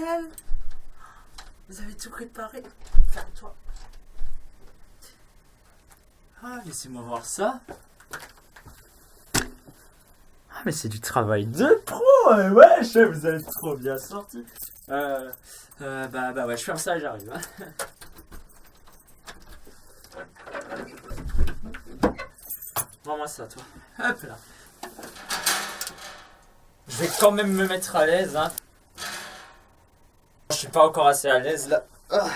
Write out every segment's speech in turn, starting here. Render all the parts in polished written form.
nickel. Vous avez tout préparé. Ferme-toi. Ah, laissez-moi voir ça. Ah, mais c'est du travail de pro. Ouais, chef, vous avez trop bien sorti. Bah ouais, je ferme ça et j'arrive. Rends-moi ça, toi. Hop là. Je vais quand même me mettre à l'aise, hein. Je suis pas encore assez à l'aise là. Ah.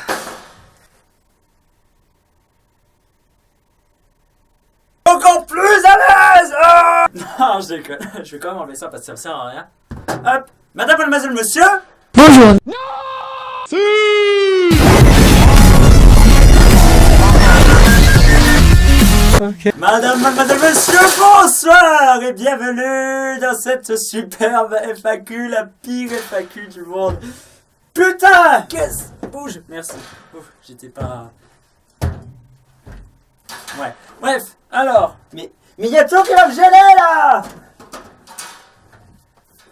Encore plus à l'aise. Ah. Non, je déconne. Je vais quand même enlever ça parce que ça me sert à rien. Hop. Madame, mademoiselle, monsieur. Bonjour. Non. Si. Okay. Madame, mademoiselle, monsieur, bonsoir et bienvenue dans cette superbe FAQ, la pire FAQ du monde. Putain, qu'est-ce? Bouge, merci. Ouf, j'étais pas... Ouais, bref, alors, mais y a tout qui va me gêner là.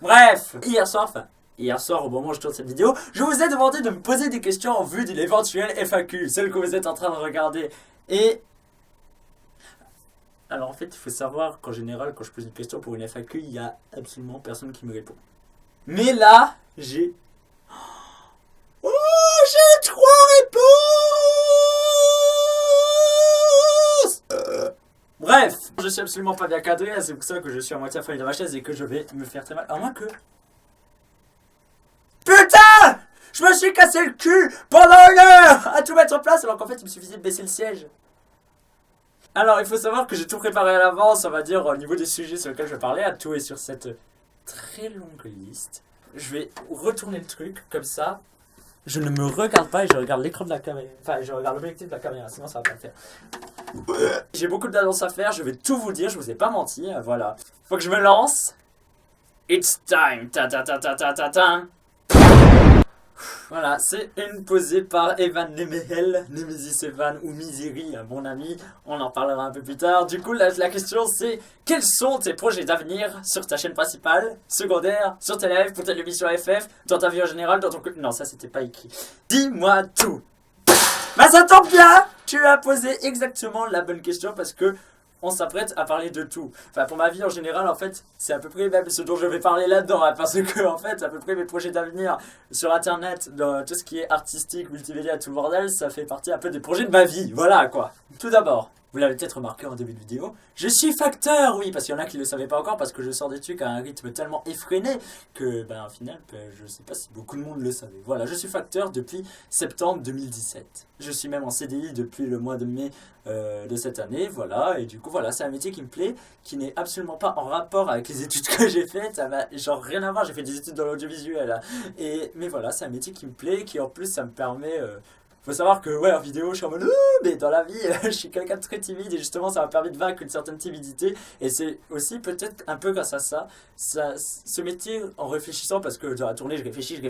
Bref, hier soir, au moment où je tourne cette vidéo, je vous ai demandé de me poser des questions en vue d'une éventuelle FAQ, celle que vous êtes en train de regarder. Et... alors en fait, il faut savoir qu'en général, quand je pose une question pour une FAQ, il y a absolument personne qui me répond. Mais là, j'ai... oh, j'ai 3 réponses. Bref, je suis absolument pas bien cadré, c'est pour ça que je suis à moitié affalé dans ma chaise et que je vais me faire très mal. À moins que... putain, je me suis cassé le cul pendant 1 heure à tout mettre en place alors qu'en fait il me suffisait de baisser le siège. Alors il faut savoir que j'ai tout préparé à l'avance, on va dire au niveau des sujets sur lesquels je vais parler, à tout et sur cette très longue liste. Je vais retourner le truc comme ça. Je ne me regarde pas et je regarde l'écran de la caméra. Enfin, je regarde l'objectif de la caméra, sinon ça va pas le faire. J'ai beaucoup d'annonces à faire, je vais tout vous dire, je vous ai pas menti, voilà. Faut que je me lance. It's time, ta ta ta ta ta ta ta. Voilà, c'est une posée par Evan Nemehel, Nemesis Evan ou Misery, mon ami, on en parlera un peu plus tard. Du coup, la question c'est, quels sont tes projets d'avenir sur ta chaîne principale, secondaire, sur tes lives, pour ta émission FF, dans ta vie en général, dans ton... non, ça c'était pas écrit. Dis-moi tout. Bah ça tombe bien, tu as posé exactement la bonne question parce que on s'apprête à parler de tout. Enfin, pour ma vie en général, en fait, c'est à peu près même ce dont je vais parler là-dedans, hein, parce que, en fait, à peu près mes projets d'avenir sur Internet, dans tout ce qui est artistique, multimédia, tout le bordel, ça fait partie un peu des projets de ma vie. Voilà, quoi. Tout d'abord, vous l'avez peut-être remarqué en début de vidéo, je suis facteur, oui, parce qu'il y en a qui le savaient pas encore, parce que je sors des trucs à un rythme tellement effréné que, ben, au final, je sais pas si beaucoup de monde le savait. Voilà, je suis facteur depuis septembre 2017. Je suis même en CDI depuis le mois de mai de cette année, voilà, et du coup, voilà, c'est un métier qui me plaît, qui n'est absolument pas en rapport avec les études que j'ai faites, ça m'a genre rien à voir, j'ai fait des études dans l'audiovisuel, mais voilà, c'est un métier qui me plaît, qui en plus, ça me permet... faut savoir que, ouais, en vidéo, je suis en mode, mais dans la vie, je suis quelqu'un de très timide et justement, ça m'a permis de vaincre une certaine timidité. Et c'est aussi peut-être un peu grâce à ça, ce métier, en réfléchissant, parce que dans la tournée, je réfléchis,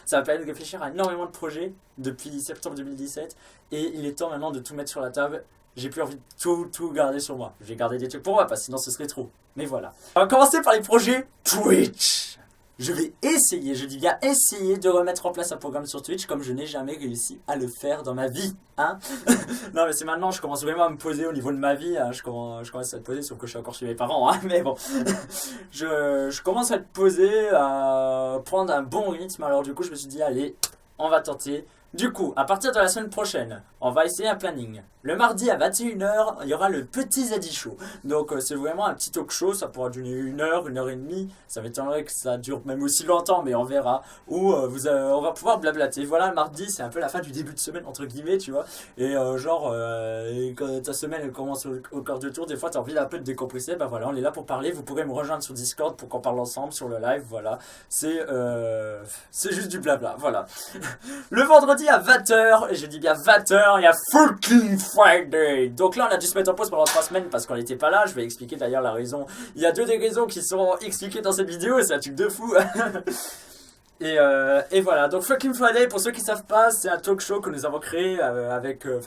ça m'a permis de réfléchir à énormément de projets depuis septembre 2017. Et il est temps maintenant de tout mettre sur la table. J'ai plus envie de tout garder sur moi. J'ai gardé des trucs pour moi, parce que sinon ce serait trop. Mais voilà. On va commencer par les projets Twitch. Je vais essayer, je dis bien essayer de remettre en place un programme sur Twitch comme je n'ai jamais réussi à le faire dans ma vie, hein. Non mais c'est maintenant, je commence vraiment à me poser au niveau de ma vie, hein. Je commence à te poser, sauf que je suis encore chez mes parents, hein. Mais bon, je commence à te poser, à prendre un bon rythme, alors du coup je me suis dit allez, on va tenter. Du coup, à partir de la semaine prochaine, on va essayer un planning. Le mardi à 21h, il y aura le petit Zaddy Show. Donc c'est vraiment un petit talk show, ça pourra durer 1 heure, 1 heure et demie. Ça m'étonnerait que ça dure même aussi longtemps, mais on verra. Où on va pouvoir blablater. Voilà, le mardi, c'est un peu la fin du début de semaine, entre guillemets, tu vois. Et et quand ta semaine elle commence au quart de tour, des fois tu as envie d'un peu de décompresser. Ben voilà, on est là pour parler. Vous pourrez me rejoindre sur Discord pour qu'on parle ensemble sur le live. Voilà, c'est juste du blabla. Voilà. Le vendredi à 20h, et je dis bien 20h, il y a fucking Friday. Donc là on a dû se mettre en pause pendant 3 semaines parce qu'on n'était pas là. Je vais expliquer d'ailleurs la raison. Il y a 2 des raisons qui sont expliquées dans cette vidéo, c'est un truc de fou. Et voilà, donc Fucking Friday, pour ceux qui savent pas, c'est un talk show que nous avons créé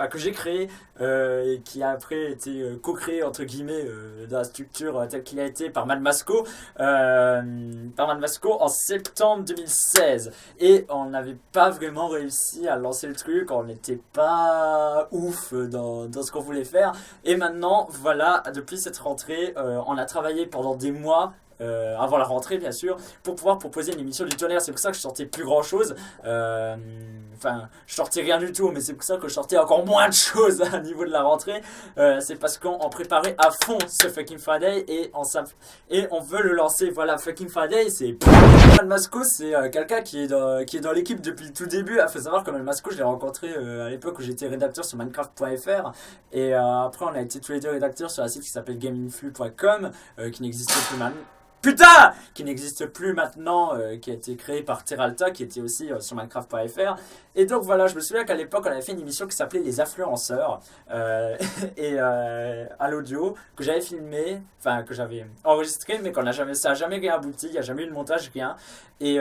que j'ai créé et qui a après été co-créé entre guillemets dans la structure telle qu'il a été par Mad Masco, en septembre 2016. Et on n'avait pas vraiment réussi à lancer le truc, on n'était pas ouf dans ce qu'on voulait faire. Et maintenant, voilà, depuis cette rentrée, on a travaillé pendant des mois. Avant la rentrée bien sûr, pour pouvoir proposer une émission du tonnerre. C'est pour ça que je sortais plus grand chose, je sortais rien du tout, mais c'est pour ça que je sortais encore moins de choses à niveau de la rentrée. C'est parce qu'on préparait à fond ce Fucking Friday et on veut le lancer. Voilà, Fucking Friday, c'est Mad Masco, c'est quelqu'un qui est dans l'équipe depuis le tout début. Il faut savoir que Mad Masco, je l'ai rencontré à l'époque où j'étais rédacteur sur Minecraft.fr, et après on a été tous les deux rédacteurs sur un site qui s'appelle gameinflu.com, qui n'existe plus maintenant. Putain, qui n'existe plus maintenant, qui a été créé par Terralta, qui était aussi sur Minecraft.fr. Et donc voilà, je me souviens qu'à l'époque, on avait fait une émission qui s'appelait Les Influenceurs, à l'audio, que j'avais filmé, que j'avais enregistré, mais ça n'a jamais rien abouti, il n'y a jamais eu de montage, rien. Et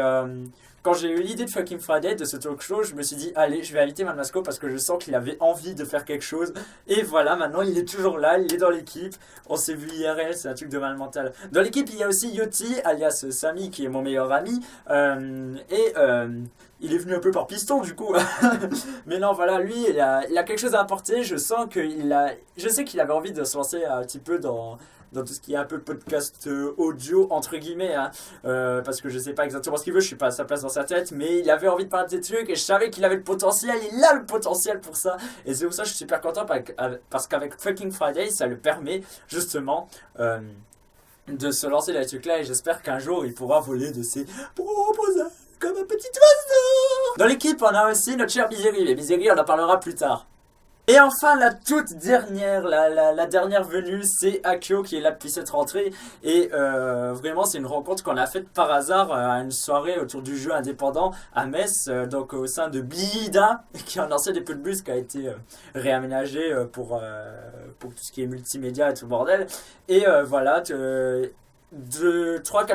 quand j'ai eu l'idée de Fucking Friday, de ce talk show, je me suis dit, allez, je vais inviter Mad Masco parce que je sens qu'il avait envie de faire quelque chose. Et voilà, maintenant il est toujours là, il est dans l'équipe. On s'est vu IRL, c'est un truc de mal mental. Dans l'équipe, il y a aussi Yoti, alias Samy, qui est mon meilleur ami. Il est venu un peu par piston du coup. Mais non, voilà, lui, il a quelque chose à apporter. Je sais qu'il avait envie de se lancer un petit peu dans tout ce qui est un peu podcast audio entre guillemets, hein, parce que je sais pas exactement ce qu'il veut, je suis pas à sa place dans sa tête, mais il avait envie de parler de des trucs et je savais qu'il avait le potentiel, il a le potentiel pour ça, et c'est pour ça que je suis super content parce qu'avec Fucking Friday ça le permet justement de se lancer dans les trucs là, et j'espère qu'un jour il pourra voler de ses propres ailes comme un petit oiseau. Dans l'équipe on a aussi notre cher Misery, mais Misery on en parlera plus tard. Et enfin, la toute dernière, la dernière venue, c'est Akio qui est là depuis cette rentrée. Et vraiment, c'est une rencontre qu'on a faite par hasard à une soirée autour du jeu indépendant à Metz, donc au sein de Blida, qui est un ancien dépôt de bus qui a été réaménagé pour tout ce qui est multimédia et tout le bordel. Et voilà, 3-4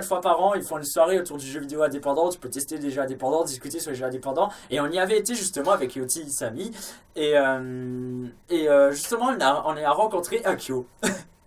fois par an, ils font une soirée autour du jeu vidéo indépendant. Tu peux tester des jeux indépendants, discuter sur les jeux indépendants. Et on y avait été justement avec Yoti et Samy. Et justement, on a rencontré Akio.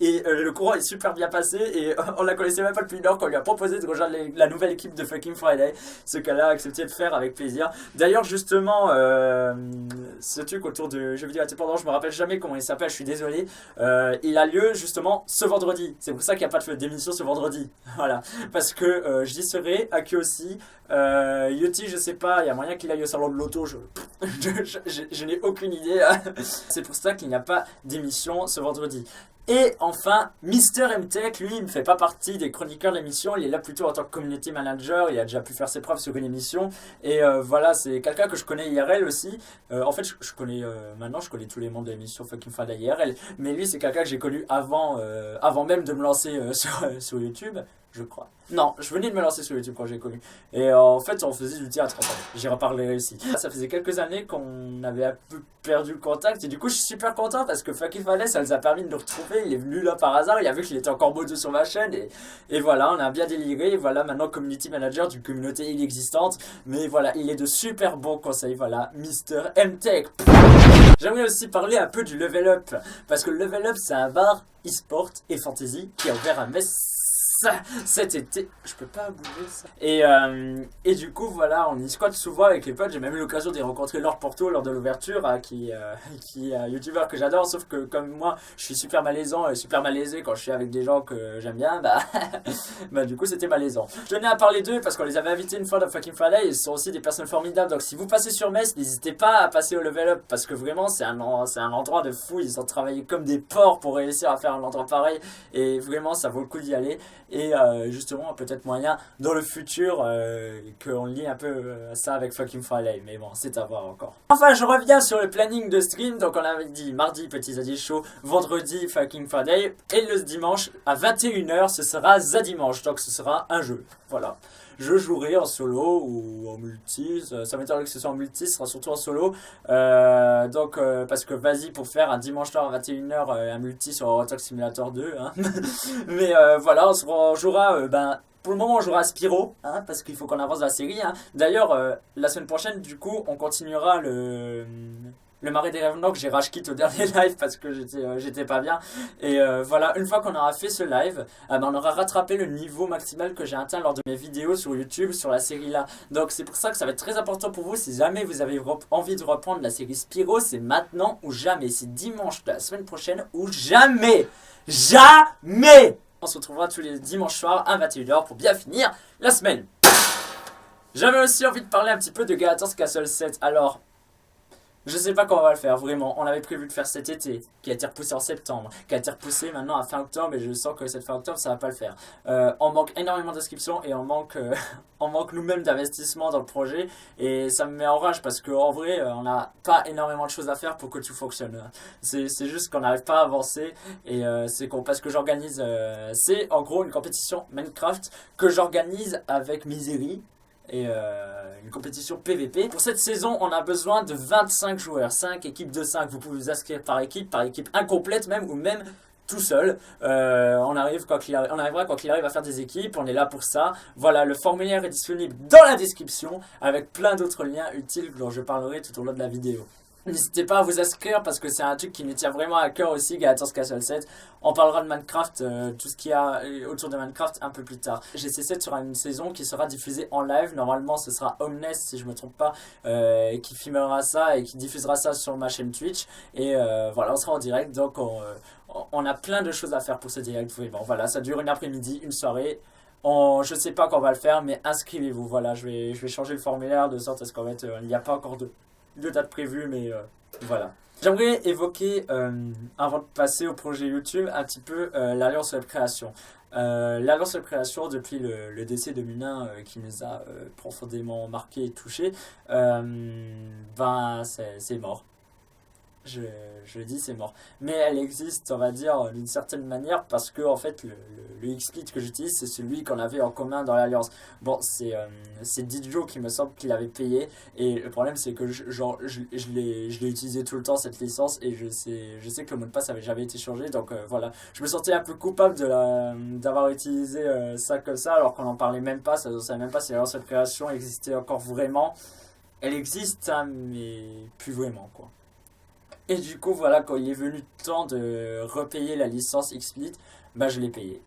Et le courant est super bien passé et on la connaissait même pas depuis une heure qu'on lui a proposé de rejoindre la nouvelle équipe de Fucking Friday. Ce qu'elle a accepté de faire avec plaisir. D'ailleurs, justement, ce truc autour de jeux vidéo indépendants, je me rappelle jamais comment il s'appelle, je suis désolé. Il a lieu justement ce vendredi. C'est pour ça qu'il n'y a pas d'émission ce vendredi. Voilà. Parce que j'y serai, Aki aussi. Yoti, je sais pas, il y a moyen qu'il aille au salon de l'auto. Je n'ai aucune idée. C'est pour ça qu'il n'y a pas d'émission ce vendredi. Et enfin, Mister MTech, lui, il ne fait pas partie des chroniqueurs de l'émission, il est là plutôt en tant que community manager, il a déjà pu faire ses preuves sur une émission, et voilà, c'est quelqu'un que je connais IRL aussi. En fait, maintenant je connais tous les membres de l'émission Fucking Friday IRL, mais lui c'est quelqu'un que j'ai connu avant même de me lancer sur YouTube, je crois. Non, je venais de me lancer sur YouTube quand j'ai connu. Et en fait, on faisait du théâtre ensemble. J'y reparlerai aussi. Ça faisait quelques années qu'on avait un peu perdu le contact. Et du coup, je suis super content parce que Fucking Friday, ça nous a permis de nous retrouver. Il est venu là par hasard. Il a vu qu'il était encore mode sur ma chaîne. Et voilà, on a bien déliré. Et voilà, maintenant, community manager d'une communauté inexistante. Mais voilà, il est de super bons conseils. Voilà, Mister MTech. J'aimerais aussi parler un peu du Level Up. Parce que le Level Up, c'est un bar e-sport et fantasy qui a ouvert à Metz cet été. Je peux pas bouger ça. Et du coup, voilà, on y squatte souvent avec les potes. J'ai même eu l'occasion d'y rencontrer Lord Porto lors de l'ouverture, qui est un youtubeur que j'adore. Sauf que, comme moi, je suis super malaisant et super malaisé quand je suis avec des gens que j'aime bien. Bah, du coup, c'était malaisant. Je tenais à parler d'eux parce qu'on les avait invités une fois dans Fucking Friday. Ils sont aussi des personnes formidables. Donc, si vous passez sur Metz, n'hésitez pas à passer au Level Up parce que vraiment, c'est un endroit de fou. Ils ont travaillé comme des porcs pour réussir à faire un endroit pareil. Et vraiment, ça vaut le coup d'y aller. Et justement, peut-être moyen dans le futur qu'on lie un peu ça avec Fucking Friday. Mais bon, c'est à voir encore. Enfin, je reviens sur le planning de stream. Donc, on avait dit mardi, Petit Zadie Show. Vendredi, Fucking Friday. Et le dimanche, à 21h, ce sera Zadimanche. Donc, ce sera un jeu. Voilà. Je jouerai en solo ou en multi. Ça m'étonnerait que ce soit en multi, ce sera surtout en solo. Parce que vas-y, pour faire un dimanche soir à 21h un multi sur Euro Truck Simulator 2. Hein. Mais voilà, on jouera Pour le moment, on jouera à Spyro, hein, parce qu'il faut qu'on avance dans la série. Hein. D'ailleurs, la semaine prochaine, du coup, on continuera le Marais des Ravenlock. J'ai rage quit au dernier live parce que j'étais pas bien. Et voilà, une fois qu'on aura fait ce live, ben, on aura rattrapé le niveau maximal que j'ai atteint lors de mes vidéos sur YouTube sur la série là. Donc c'est pour ça que ça va être très important pour vous. Si jamais vous avez envie de reprendre la série Spyro, c'est maintenant ou jamais. C'est dimanche de la semaine prochaine ou jamais. Jamais. On se retrouvera tous les dimanches soirs à 21h pour bien finir la semaine. J'avais aussi envie de parler un petit peu de Galators Castle 7. Alors, je sais pas comment on va le faire, vraiment. On avait prévu de faire cet été, qui a été repoussé en septembre, qui a été repoussé maintenant à fin octobre, et je sens que cette fin octobre, ça va pas le faire. On manque énormément d'inscriptions et on manque nous-mêmes d'investissement dans le projet, et ça me met en rage parce qu'en vrai, on n'a pas énormément de choses à faire pour que tout fonctionne. C'est juste qu'on n'arrive pas à avancer, et c'est parce que j'organise, c'est en gros une compétition Minecraft que j'organise avec Misery. Et une compétition PVP. Pour cette saison, on a besoin de 25 joueurs, 5 équipes de 5. Vous pouvez vous inscrire par équipe incomplète même, ou même tout seul. On arrivera quand il arrive à faire des équipes, on est là pour ça. Voilà, le formulaire est disponible dans la description avec plein d'autres liens utiles dont je parlerai tout au long de la vidéo. N'hésitez pas à vous inscrire parce que c'est un truc qui me tient vraiment à cœur aussi, Galators Castle 7. On parlera de Minecraft, tout ce qu'il y a autour de Minecraft un peu plus tard. GC7 sera une saison qui sera diffusée en live. Normalement, ce sera Omnes, si je me trompe pas, qui filmera ça et qui diffusera ça sur ma chaîne Twitch. Et voilà, on sera en direct, donc on a plein de choses à faire pour ce direct. Bon, voilà, ça dure une après-midi, une soirée. Je sais pas quand on va le faire, mais inscrivez-vous. Voilà, je vais changer le formulaire de sorte à ce qu'en fait, il n'y a pas encore de date prévue, mais voilà. J'aimerais évoquer, avant de passer au projet YouTube, un petit peu l'Alliance Web Création. L'Alliance Web Création, depuis le décès de Munin qui nous a profondément marqué et touché, ben c'est mort. Je le dis, c'est mort. Mais elle existe, on va dire, d'une certaine manière, parce que en fait, le XSplit que j'utilise, c'est celui qu'on avait en commun dans l'Alliance. Bon, c'est Didio qui me semble qu'il avait payé, et le problème c'est que je l'ai utilisé tout le temps cette licence, et je sais que le mot de passe avait jamais été changé, donc voilà. Je me sentais un peu coupable d'avoir utilisé ça comme ça, alors qu'on n'en parlait même pas, ça ne savait même pas si l'Alliance de création existait encore vraiment. Elle existe, hein, mais plus vraiment, quoi. Et du coup, voilà, quand il est venu le temps de repayer la licence XSplit, bah je l'ai payé.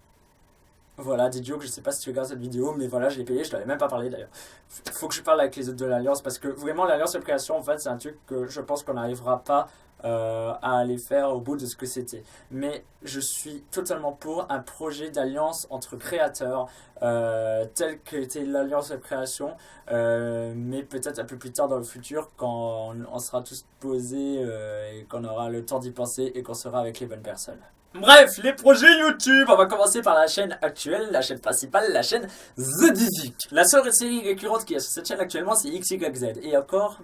Voilà, Didio, je sais pas si tu regardes cette vidéo, mais voilà, je l'ai payé, je t'avais même pas parlé d'ailleurs. Faut que je parle avec les autres de l'Alliance, parce que vraiment, l'Alliance de création, en fait, c'est un truc que je pense qu'on n'arrivera pas à aller faire au bout de ce que c'était. Mais je suis totalement pour un projet d'alliance entre créateurs, tel qu'était l'Alliance de création, mais peut-être un peu plus tard dans le futur, quand on sera tous posés et qu'on aura le temps d'y penser et qu'on sera avec les bonnes personnes. Bref, les projets YouTube. On va commencer par la chaîne actuelle, la chaîne principale, la chaîne The Divic. La seule série récurrente qu'il y a sur cette chaîne actuellement, c'est XYZ. Et encore,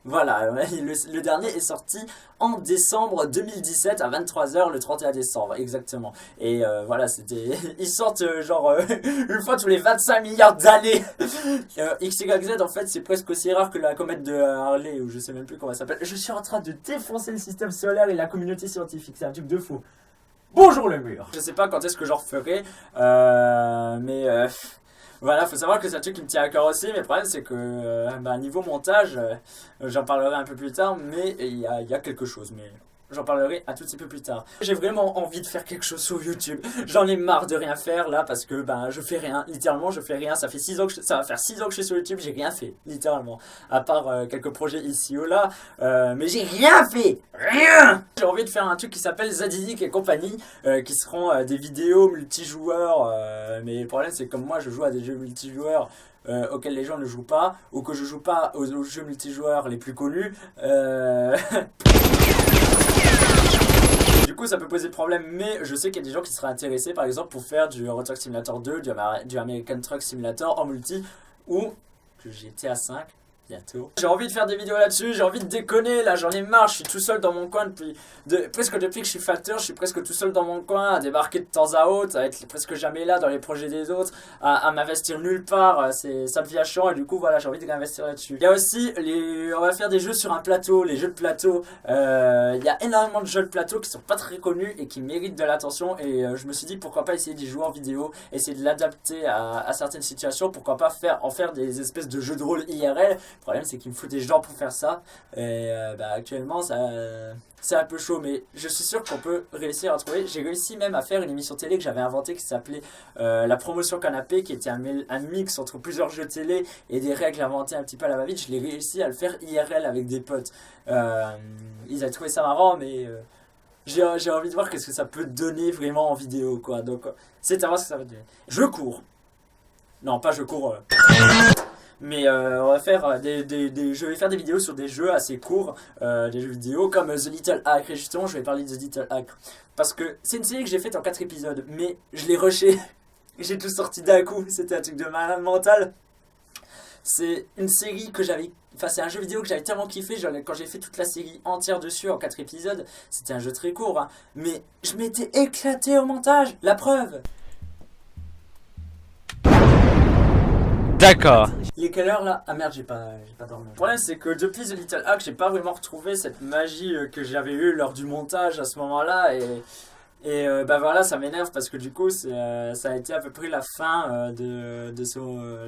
voilà, le dernier est sorti en décembre 2017 à 23h le 31 décembre, exactement. Et voilà, ils sortent genre une fois tous les 25 milliards d'années. XYZ, en fait, c'est presque aussi rare que la comète de Harley, ou je sais même plus comment elle s'appelle. Je suis en train de défoncer le système solaire et la communauté scientifique, c'est un truc de fou. Bonjour le mur. Je sais pas quand est-ce que j'en referai, mais voilà, faut savoir que c'est un truc qui me tient à cœur aussi, mais le problème c'est que niveau montage, j'en parlerai un peu plus tard, mais il y a quelque chose, mais j'en parlerai un tout petit peu plus tard. J'ai vraiment envie de faire quelque chose sur YouTube. J'en ai marre de rien faire là parce que je fais rien, littéralement je fais rien. Ça va faire 6 ans que je suis sur YouTube, j'ai rien fait, littéralement. À part quelques projets ici ou là, mais j'ai rien fait, rien. J'ai envie de faire un truc qui s'appelle Zadidik et compagnie, qui seront des vidéos multijoueurs, mais le problème c'est que comme moi je joue à des jeux multijoueurs auxquels les gens ne jouent pas, ou que je joue pas aux jeux multijoueurs les plus connus, du coup ça peut poser problème, mais je sais qu'il y a des gens qui seraient intéressés par exemple pour faire du Euro Truck Simulator 2, du American Truck Simulator en multi, ou du GTA 5. bientôt. J'ai envie de faire des vidéos là-dessus, j'ai envie de déconner, là j'en ai marre, je suis tout seul dans mon coin presque depuis que je suis facteur, je suis presque tout seul dans mon coin, à débarquer de temps à autre, à être presque jamais là dans les projets des autres, à m'investir nulle part, ça devient chiant et du coup voilà, j'ai envie d'investir là-dessus. Il y a aussi, on va faire des jeux sur un plateau, les jeux de plateau, il y a énormément de jeux de plateau qui sont pas très connus et qui méritent de l'attention et je me suis dit pourquoi pas essayer d'y jouer en vidéo, essayer de l'adapter à certaines situations, pourquoi pas en faire des espèces de jeux de rôle IRL. Le problème c'est qu'il me faut des gens pour faire ça et actuellement c'est un peu chaud mais je suis sûr qu'on peut réussir à trouver. J'ai réussi même à faire une émission télé que j'avais inventée qui s'appelait La Promotion Canapé, qui était un mix entre plusieurs jeux télé et des règles inventées un petit peu à la va-vite. Je l'ai réussi à le faire IRL avec des potes. Ils avaient trouvé ça marrant mais j'ai envie de voir qu'est-ce que ça peut donner vraiment en vidéo quoi. Donc c'est à voir ce que ça va donner. Je cours. Non pas je cours mais on va faire je vais faire des vidéos sur des jeux assez courts, des jeux vidéo comme The Little Hack. Et justement, je vais parler de The Little Hack parce que c'est une série que j'ai faite en 4 épisodes, mais je l'ai rushé. J'ai tout sorti d'un coup, c'était un truc de malade mental. C'est une série que j'avais. Enfin, c'est un jeu vidéo que j'avais tellement kiffé. Quand j'ai fait toute la série entière dessus en 4 épisodes, c'était un jeu très court, hein, mais je m'étais éclaté au montage. La preuve. D'accord. Il est quelle heure là? Ah merde, j'ai pas dormi. Le problème c'est que depuis The Little Hack, j'ai pas vraiment retrouvé cette magie que j'avais eue lors du montage à ce moment-là et bah voilà, ça m'énerve parce que du coup ça a été à peu près la fin de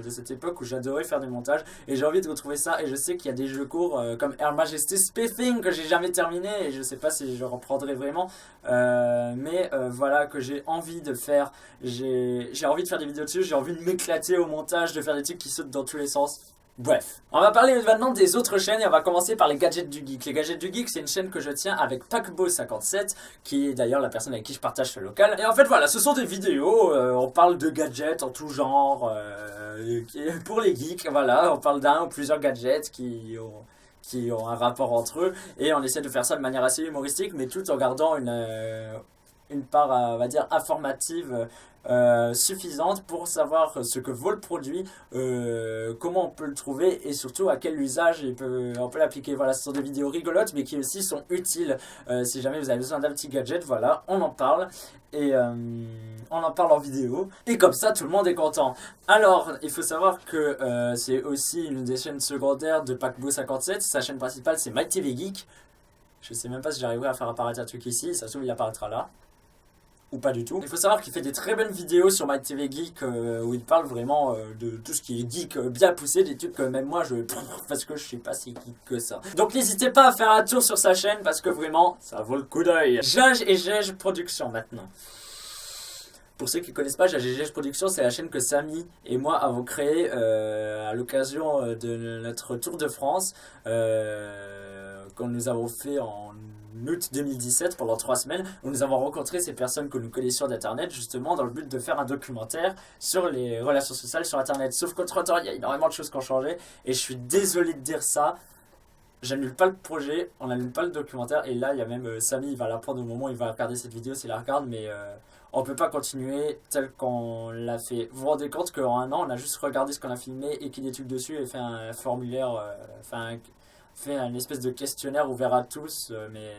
cette époque où j'adorais faire des montages et j'ai envie de retrouver ça. Et je sais qu'il y a des jeux courts comme Her Majesty's Spiffing que j'ai jamais terminé et je sais pas si je reprendrai vraiment, mais voilà, que j'ai envie de faire. J'ai envie de faire des vidéos dessus, j'ai envie de m'éclater au montage, de faire des trucs qui sautent dans tous les sens. Bref, on va parler maintenant des autres chaînes et on va commencer par les Gadgets du Geek. Les Gadgets du Geek, c'est une chaîne que je tiens avec Paquebot57, qui est d'ailleurs la personne avec qui je partage ce local. Et en fait voilà, ce sont des vidéos, on parle de gadgets en tout genre, pour les geeks, voilà, on parle d'un ou plusieurs gadgets qui ont un rapport entre eux et on essaie de faire ça de manière assez humoristique mais tout en gardant une part, on va dire, informative suffisante pour savoir ce que vaut le produit, comment on peut le trouver et surtout à quel usage on peut l'appliquer. Voilà, ce sont des vidéos rigolotes mais qui aussi sont utiles. Si jamais vous avez besoin d'un petit gadget, voilà, on en parle et on en parle en vidéo et comme ça tout le monde est content. Alors il faut savoir que c'est aussi une des chaînes secondaires de Paquebot57. Sa chaîne principale c'est MyTV Geek. Je sais même pas si j'arriverai à faire apparaître un truc ici, ça se trouve il apparaîtra là. Ou pas du tout. Il faut savoir qu'il fait des très bonnes vidéos sur MyTV Geek où il parle vraiment de tout ce qui est geek bien poussé, des trucs que même moi parce que je sais pas si geek que ça. Donc n'hésitez pas à faire un tour sur sa chaîne parce que vraiment ça vaut le coup d'œil. Jage et Jage Production maintenant. Pour ceux qui ne connaissent pas, Jage et Jage Production, c'est la chaîne que Samy et moi avons créée à l'occasion de notre Tour de France qu'on nous avons fait en août 2017 pendant 3 semaines où nous avons rencontré ces personnes que nous connaissions d'internet justement dans le but de faire un documentaire sur les relations sociales sur internet. Sauf qu'entre temps il y a énormément de choses qui ont changé et je suis désolé de dire ça, j'annule pas le projet, on n'annule pas le documentaire et là il y a même Samy, il va l'apprendre au moment où il va regarder cette vidéo s'il la regarde, mais on peut pas continuer tel qu'on l'a fait. Vous vous rendez compte qu'en un an on a juste regardé ce qu'on a filmé, écrit des trucs dessus et fait un formulaire, fait une espèce de questionnaire ouvert à tous, mais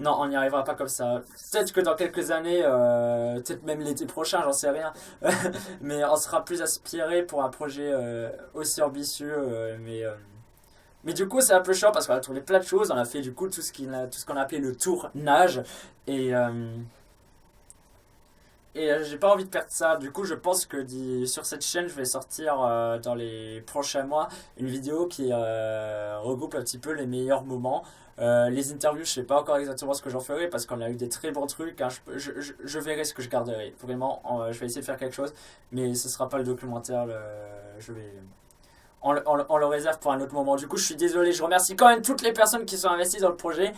non, on n'y arrivera pas comme ça. Peut-être que dans quelques années, peut-être même l'été prochain, j'en sais rien, mais on sera plus aspiré pour un projet aussi ambitieux, mais du coup c'est un peu chiant parce qu'on a trouvé plein de choses, on a fait du coup tout ce qu'on a appelé le tour nage et j'ai pas envie de perdre ça. Du coup je pense que sur cette chaîne je vais sortir dans les prochains mois une vidéo qui regroupe un petit peu les meilleurs moments. Les interviews je sais pas encore exactement ce que j'en ferai parce qu'on a eu des très bons trucs, hein. Je verrai ce que je garderai. Vraiment je vais essayer de faire quelque chose mais ce sera pas le documentaire, on le réserve pour un autre moment. Du coup je suis désolé, je remercie quand même toutes les personnes qui sont investies dans le projet.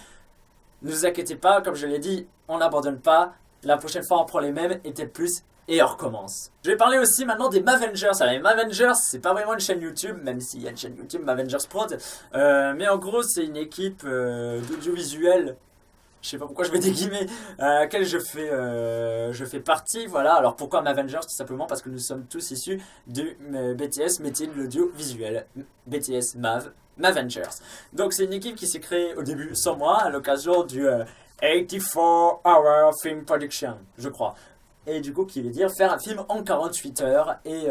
Ne vous inquiétez pas, comme je l'ai dit, on n'abandonne pas. La prochaine fois, on prend les mêmes et peut-être plus et on recommence. Je vais parler aussi maintenant des Mavengers. Alors, les Mavengers, c'est pas vraiment une chaîne YouTube, même s'il y a une chaîne YouTube Mavengers Prod. Mais en gros, c'est une équipe d'audiovisuel. je sais pas pourquoi je mets des guillemets, à laquelle je fais partie, voilà. Alors pourquoi Mavengers? Tout simplement parce que nous sommes tous issus du BTS, métier de l'audiovisuel, BTS Mavengers. Donc c'est une équipe qui s'est créée au début sans moi, à l'occasion du 84 Hour Film Production, je crois. Et du coup, qui veut dire faire un film en 48 heures. Et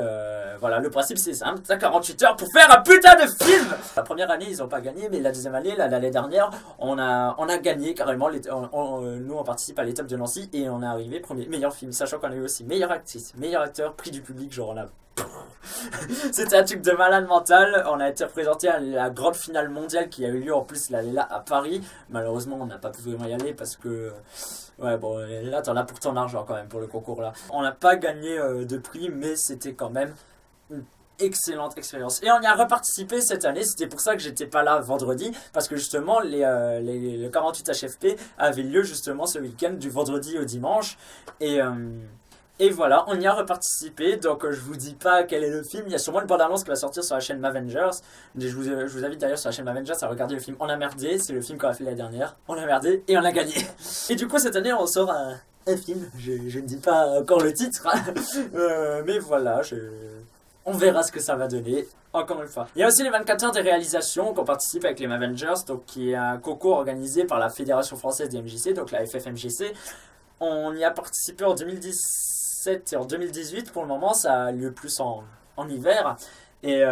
voilà, le principe c'est simple, t'as 48 heures pour faire un putain de film. La première année, ils ont pas gagné, mais la deuxième année, l'année dernière, on a gagné carrément. Nous, on participe à l'étape de Nancy et on est arrivé premier meilleur film, sachant qu'on a eu aussi meilleure actrice, meilleur acteur, prix du public, genre là. C'était un truc de malade mental. On a été représenté à la grande finale mondiale qui a eu lieu en plus l'année là à Paris. Malheureusement, on n'a pas pu vraiment y aller parce que ouais, bon, là t'en as pour ton argent quand même pour le concours là. On n'a pas gagné de prix, mais c'était quand même une excellente expérience. Et on y a reparticipé cette année. C'était pour ça que j'étais pas là vendredi, parce que justement le 48 HFP avait lieu justement ce week-end du vendredi au dimanche. Et voilà, on y a reparticipé, donc je vous dis pas quel est le film, il y a sûrement une bande-annonce qui va sortir sur la chaîne Mavengers. Je vous invite d'ailleurs sur la chaîne Mavengers à regarder le film On a merdé, c'est le film qu'on a fait l'année dernière. On a merdé et on a gagné. Et du coup cette année on sort un film, je ne dis pas encore le titre, mais voilà, on verra ce que ça va donner, encore une fois. Il y a aussi les 24 heures des réalisations qu'on participe avec les Mavengers, donc qui est un concours organisé par la Fédération Française des MJC, donc la FFMJC. On y a participé en 2017 et en 2018. Pour le moment, ça a lieu plus en hiver. Et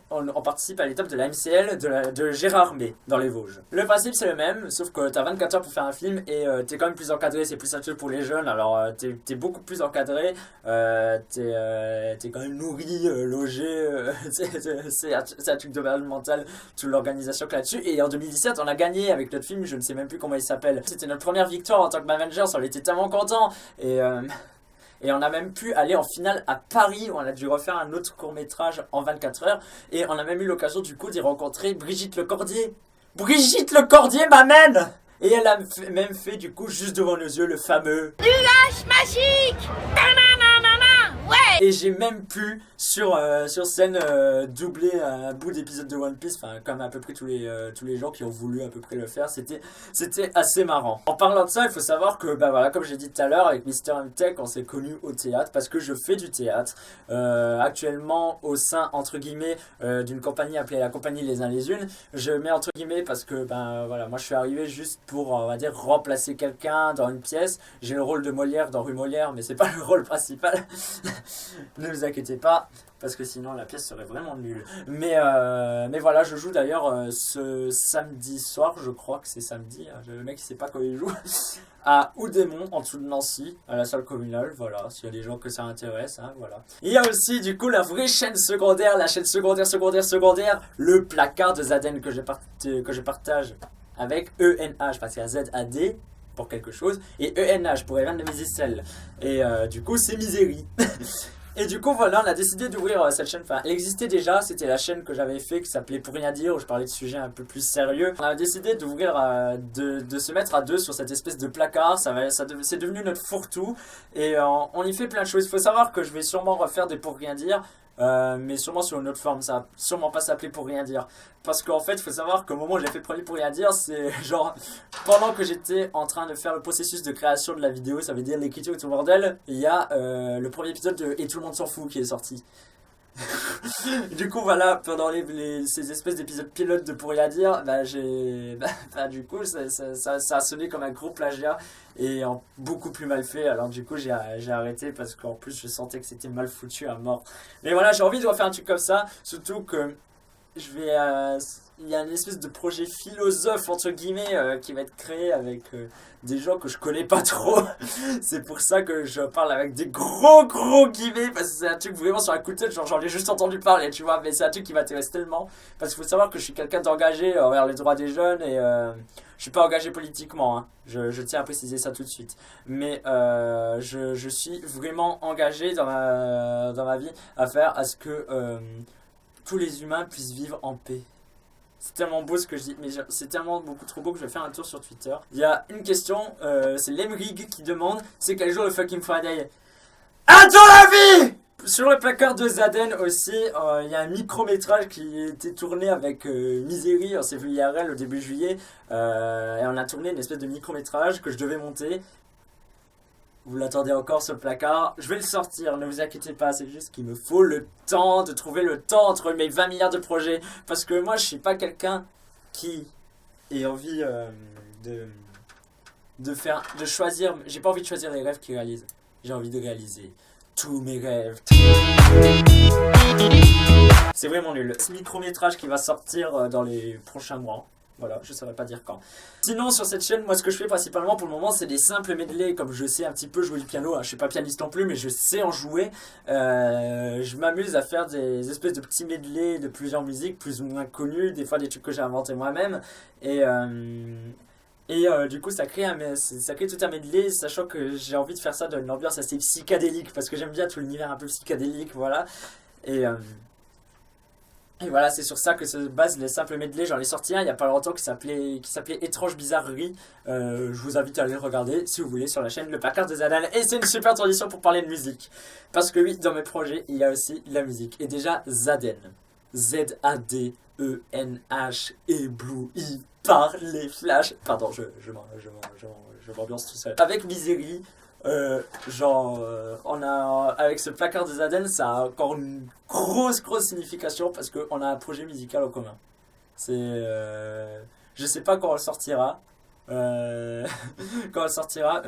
on participe à l'étape de la MCL de Gérardmer, dans les Vosges. Le principe, c'est le même, sauf que t'as 24 heures pour faire un film et t'es quand même plus encadré. C'est plus un truc pour les jeunes, alors t'es beaucoup plus encadré. T'es quand même nourri, logé. C'est un truc de malade mental, toute l'organisation là-dessus. Et en 2017, on a gagné avec notre film, je ne sais même plus comment il s'appelle. C'était notre première victoire en tant que Mavengers, on était tellement contents. Et on a même pu aller en finale à Paris, où on a dû refaire un autre court-métrage en 24 heures. Et on a même eu l'occasion du coup d'y rencontrer Brigitte Lecordier. Brigitte Lecordier m'amène! Et elle a même fait du coup, juste devant nos yeux, le fameux nuage magique! Ouais! Et j'ai même pu, sur scène, doubler un bout d'épisode de One Piece, enfin comme à peu près tous les gens qui ont voulu à peu près le faire, c'était assez marrant. En parlant de ça, il faut savoir que, bah voilà, comme j'ai dit tout à l'heure, avec Mister Tech, on s'est connus au théâtre, parce que je fais du théâtre, actuellement au sein, entre guillemets, d'une compagnie appelée la compagnie Les Uns les Unes. Je mets entre guillemets parce que, ben voilà, moi je suis arrivé juste pour, on va dire, remplacer quelqu'un dans une pièce. J'ai le rôle de Molière dans Rue Molière, mais c'est pas le rôle principal. Ne vous inquiétez pas, parce que sinon la pièce serait vraiment nulle. Mais voilà, je joue d'ailleurs ce samedi soir, je crois que c'est samedi, hein, le mec il sait pas quand il joue, à Oudémont, en dessous de Nancy, à la salle communale, voilà, s'il y a des gens que ça intéresse, hein, voilà. Il y a aussi du coup la vraie chaîne secondaire, la chaîne secondaire, le placard de Zaden que je partage avec ENH, parce qu'il y a ZAD pour quelque chose, et ENH pour Evan de Mézicel. Et du coup c'est Misérie. Et du coup voilà, on a décidé d'ouvrir cette chaîne, enfin elle existait déjà, c'était la chaîne que j'avais fait qui s'appelait Pour rien dire, où je parlais de sujets un peu plus sérieux. On a décidé d'ouvrir, de se mettre à deux sur cette espèce de placard, c'est devenu notre fourre-tout, et on y fait plein de choses. Il faut savoir que je vais sûrement refaire des Pour rien dire, mais sûrement sur une autre forme, ça va sûrement pas s'appeler Pour rien dire. Parce qu'en fait, il faut savoir qu'au moment où j'ai fait le premier Pour rien dire, c'est genre pendant que j'étais en train de faire le processus de création de la vidéo, ça veut dire l'écriture et tout le bordel, il y a le premier épisode de Et tout le monde s'en fout qui est sorti. Du coup voilà, pendant ces espèces d'épisodes pilotes de Pour rien dire, du coup ça a sonné comme un gros plagiat et beaucoup plus mal fait. Alors du coup j'ai arrêté parce qu'en plus je sentais que c'était mal foutu à mort. Mais voilà, j'ai envie de refaire un truc comme ça, surtout que il y a une espèce de projet philosophe entre guillemets qui va être créé avec des gens que je connais pas trop. C'est pour ça que je parle avec des gros guillemets, parce que c'est un truc vraiment sur un coup de tête, genre j'en ai juste entendu parler, tu vois, mais c'est un truc qui m'intéresse tellement, parce qu'il faut savoir que je suis quelqu'un d'engagé envers les droits des jeunes et je suis pas engagé politiquement, hein. Je tiens à préciser ça tout de suite, mais je suis vraiment engagé dans ma vie à faire à ce que tous les humains puissent vivre en paix. C'est tellement beau ce que je dis, mais c'est tellement beaucoup trop beau que je vais faire un tour sur Twitter. Il y a une question, c'est Lemrig qui demande, c'est quel jour le fucking Friday? À ton avis, Sur le placard de Zaden aussi, il y a un micro-métrage qui était tourné avec Misery, on s'est vu IRL au début juillet, et on a tourné une espèce de micro-métrage que je devais monter. Vous l'attendez encore sur le placard, je vais le sortir, ne vous inquiétez pas, c'est juste qu'il me faut le temps de trouver le temps entre mes 20 milliards de projets, parce que moi je suis pas quelqu'un qui ait envie de choisir, j'ai pas envie de choisir les rêves qu'il réalise, j'ai envie de réaliser tous mes rêves. C'est vraiment nul. Ce micro-métrage qui va sortir dans les prochains mois. Voilà, je saurais pas dire quand. Sinon, sur cette chaîne, moi, ce que je fais principalement pour le moment, c'est des simples medley. Comme je sais un petit peu jouer du piano, hein. Je suis pas pianiste non plus, mais je sais en jouer. Je m'amuse à faire des espèces de petits medley de plusieurs musiques, plus ou moins connues. Des fois, des trucs que j'ai inventés moi-même. Et du coup, ça crée tout un medley, sachant que j'ai envie de faire ça dans une ambiance assez psychédélique, parce que j'aime bien tout l'univers un peu psychédélique, voilà. Et voilà, c'est sur ça que se base les simples medley. J'en ai sorti un il n'y a pas longtemps qui s'appelait Étrange Bizarrerie. Je vous invite à aller le regarder si vous voulez sur la chaîne Le Placard de Zaden. Et c'est une super transition pour parler de musique. Parce que oui, dans mes projets, il y a aussi la musique. Et déjà, Zaden. Z-A-D-E-N-H ébloui par les flashs. Pardon, je m'ambiance tout seul. Avec Misery. Avec ce placard de Zaden, ça a encore une grosse signification parce qu'on a un projet musical en commun. Je sais pas quand on le sortira,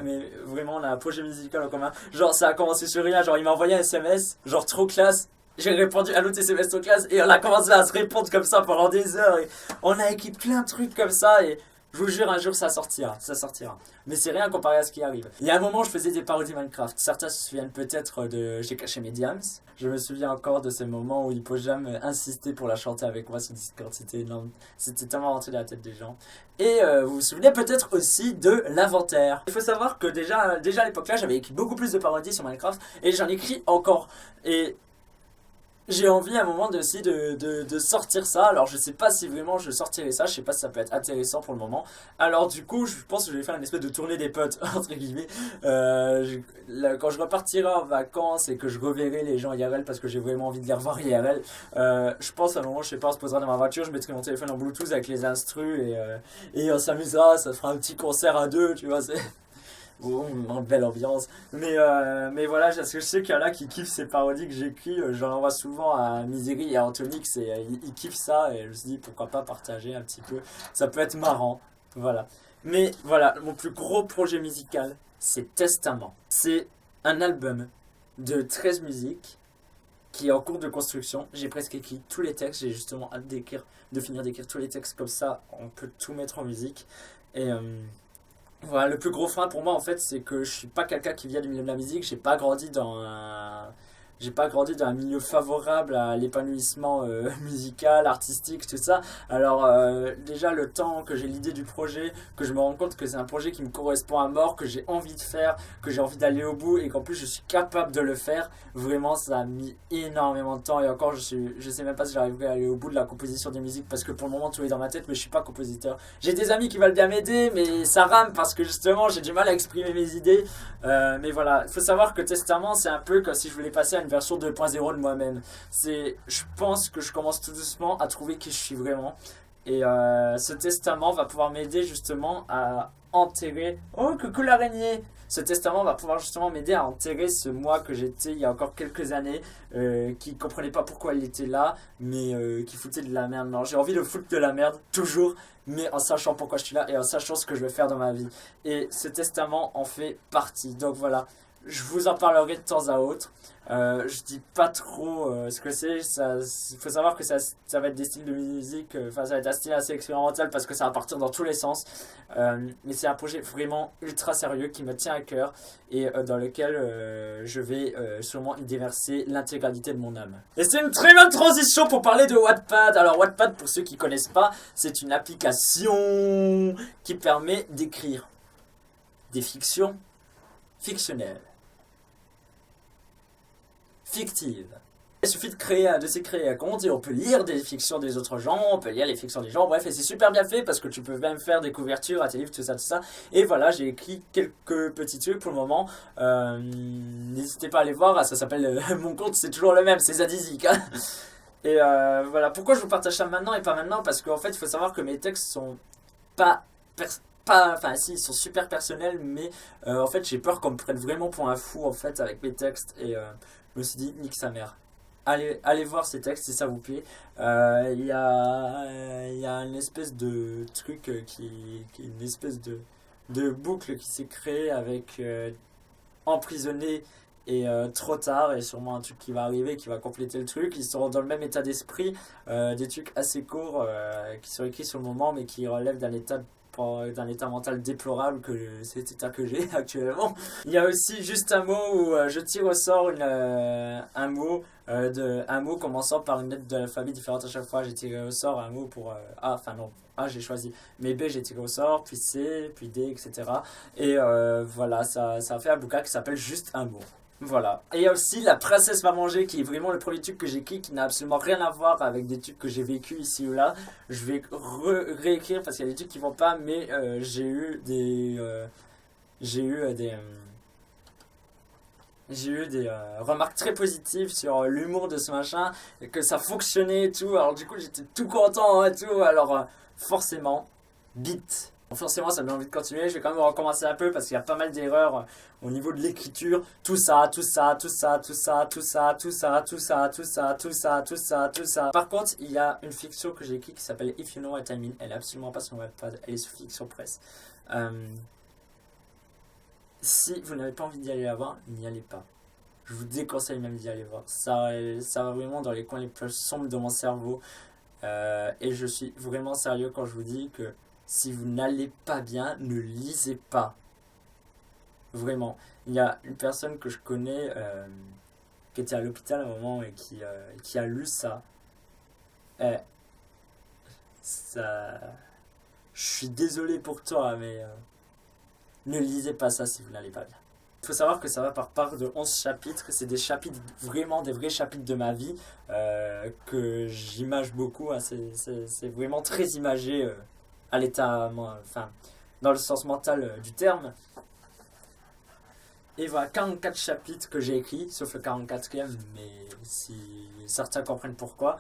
mais vraiment on a un projet musical en commun. Genre ça a commencé sur rien, genre il m'a envoyé un SMS, genre trop classe. J'ai répondu à l'autre SMS trop classe et on a commencé à se répondre comme ça pendant des heures et on a écrit plein de trucs comme ça et je vous jure, un jour ça sortira. Mais c'est rien comparé à ce qui arrive. Il y a un moment où je faisais des parodies Minecraft. Certains se souviennent peut-être de J'ai caché mes diams. Je me souviens encore de ce moment où Hippojam insistait pour la chanter avec moi sur Discord. C'était énorme. C'était tellement rentré dans la tête des gens. Et vous vous souvenez peut-être aussi de l'inventaire. Il faut savoir que déjà à l'époque là, j'avais écrit beaucoup plus de parodies sur Minecraft. Et j'en écris encore. Et j'ai envie à un moment aussi de sortir ça. Alors je sais pas si vraiment je sortirai ça. Je sais pas si ça peut être intéressant pour le moment. Alors du coup je pense que je vais faire une espèce de tournée des potes entre guillemets. Quand je repartirai en vacances et que je reverrai les gens IRL parce que j'ai vraiment envie de les revoir IRL. Je pense à un moment, je sais pas, on se posera dans ma voiture. Je mettrai mon téléphone en Bluetooth avec les instrus et on s'amusera. Ça fera un petit concert à deux, tu vois. Oh, une belle ambiance. Mais voilà, parce que je sais qu'il y en a qui kiffent ces parodies que j'écris. J'en envoie souvent à Misery et à Antonix et ils kiffent ça. Et je me suis dit pourquoi pas partager un petit peu. Ça peut être marrant. Voilà. Mais voilà, mon plus gros projet musical, c'est Testament. C'est un album de 13 musiques qui est en cours de construction. J'ai presque écrit tous les textes. J'ai justement hâte de finir d'écrire tous les textes comme ça. On peut tout mettre en musique. Et voilà, le plus gros frein pour moi en fait, c'est que je suis pas quelqu'un qui vient du milieu de la musique. J'ai pas grandi dans un milieu favorable à l'épanouissement musical, artistique, tout ça. Alors déjà le temps que j'ai l'idée du projet, que je me rends compte que c'est un projet qui me correspond à mort, que j'ai envie de faire, que j'ai envie d'aller au bout et qu'en plus je suis capable de le faire, vraiment ça a mis énormément de temps et encore je sais même pas si j'arriverai à aller au bout de la composition des musiques parce que pour le moment tout est dans ma tête mais je suis pas compositeur. J'ai des amis qui veulent bien m'aider mais ça rame parce que justement j'ai du mal à exprimer mes idées. Mais voilà, il faut savoir que Testament c'est un peu comme si je voulais passer à une version 2.0 de moi-même. Je pense que je commence tout doucement à trouver qui je suis vraiment. Et ce testament va pouvoir m'aider justement à enterrer... Oh, coucou l'araignée! Ce testament va pouvoir justement m'aider à enterrer ce moi que j'étais il y a encore quelques années, qui comprenait pas pourquoi il était là, mais qui foutait de la merde. Non, j'ai envie de foutre de la merde, toujours, mais en sachant pourquoi je suis là et en sachant ce que je vais faire dans ma vie. Et ce testament en fait partie. Donc voilà, je vous en parlerai de temps à autre. Je dis pas trop ce que c'est. Il faut savoir que ça va être des styles de musique, ça va être un style assez expérimental parce que ça va partir dans tous les sens. Mais c'est un projet vraiment ultra sérieux qui me tient à cœur et dans lequel je vais sûrement y déverser l'intégralité de mon âme. Et c'est une très bonne transition pour parler de Wattpad. Alors Wattpad, pour ceux qui connaissent pas, c'est une application qui permet d'écrire des fictions fictionnelles, fictives, Il suffit de s'écrire un compte et on peut lire des fictions des autres gens, on peut lire les fictions des gens, bref, et c'est super bien fait parce que tu peux même faire des couvertures à tes livres, tout ça. Et voilà, j'ai écrit quelques petits trucs pour le moment. N'hésitez pas à aller voir, ça s'appelle mon compte, c'est toujours le même, c'est Zadizik. Hein. Et voilà, pourquoi je vous partage ça maintenant et pas maintenant? Parce qu'en fait, il faut savoir que mes textes sont enfin si, ils sont super personnels, mais en fait, j'ai peur qu'on me prenne vraiment pour un fou en fait avec mes textes. Et je me suis dit, nique sa mère. Allez voir ces textes si ça vous plaît. Il y a une espèce de truc qui est une espèce de boucle qui s'est créée avec emprisonné et trop tard, et sûrement un truc qui va arriver qui va compléter le truc. Ils seront dans le même état d'esprit, des trucs assez courts qui sont écrits sur le moment mais qui relèvent d'un état mental déplorable que cet état que j'ai actuellement. Il y a aussi juste un mot où je tire au sort un mot commençant par une lettre de l'alphabet différente à chaque fois. J'ai tiré au sort un mot pour A j'ai choisi, mais B j'ai tiré au sort, puis C, puis D, etc. Et voilà, ça a fait un bouquin qui s'appelle juste un mot. Voilà. Et il y a aussi La Princesse va manger, qui est vraiment le premier truc que j'écris, qui n'a absolument rien à voir avec des trucs que j'ai vécu ici ou là. Je vais réécrire parce qu'il y a des trucs qui vont pas, mais j'ai eu des remarques très positives sur l'humour de ce machin, et que ça fonctionnait et tout. Alors du coup j'étais tout content et tout. Alors forcément, bite. Forcément, ça me donne envie de continuer. Je vais quand même recommencer un peu parce qu'il y a pas mal d'erreurs au niveau de l'écriture. Tout ça. Par contre, il y a une fiction que j'ai écrite qui s'appelle If You Know What I Mean. Elle est absolument pas sur Wattpad, elle est sur Fiction Press. Si vous n'avez pas envie d'y aller la voir, n'y allez pas. Je vous déconseille même d'y aller voir. Ça va vraiment dans les coins les plus sombres de mon cerveau. Et je suis vraiment sérieux quand je vous dis que si vous n'allez pas bien, ne lisez pas. Vraiment. Il y a une personne que je connais qui était à l'hôpital à un moment et qui a lu ça. Je suis désolé pour toi, mais ne lisez pas ça si vous n'allez pas bien. Il faut savoir que ça va par part de 11 chapitres. C'est des chapitres, vraiment des vrais chapitres de ma vie que j'image beaucoup. Hein. C'est vraiment très imagé. À l'état, enfin, dans le sens mental du terme. Et voilà, 44 chapitres que j'ai écrits, sauf le 44e, mais si certains comprennent pourquoi.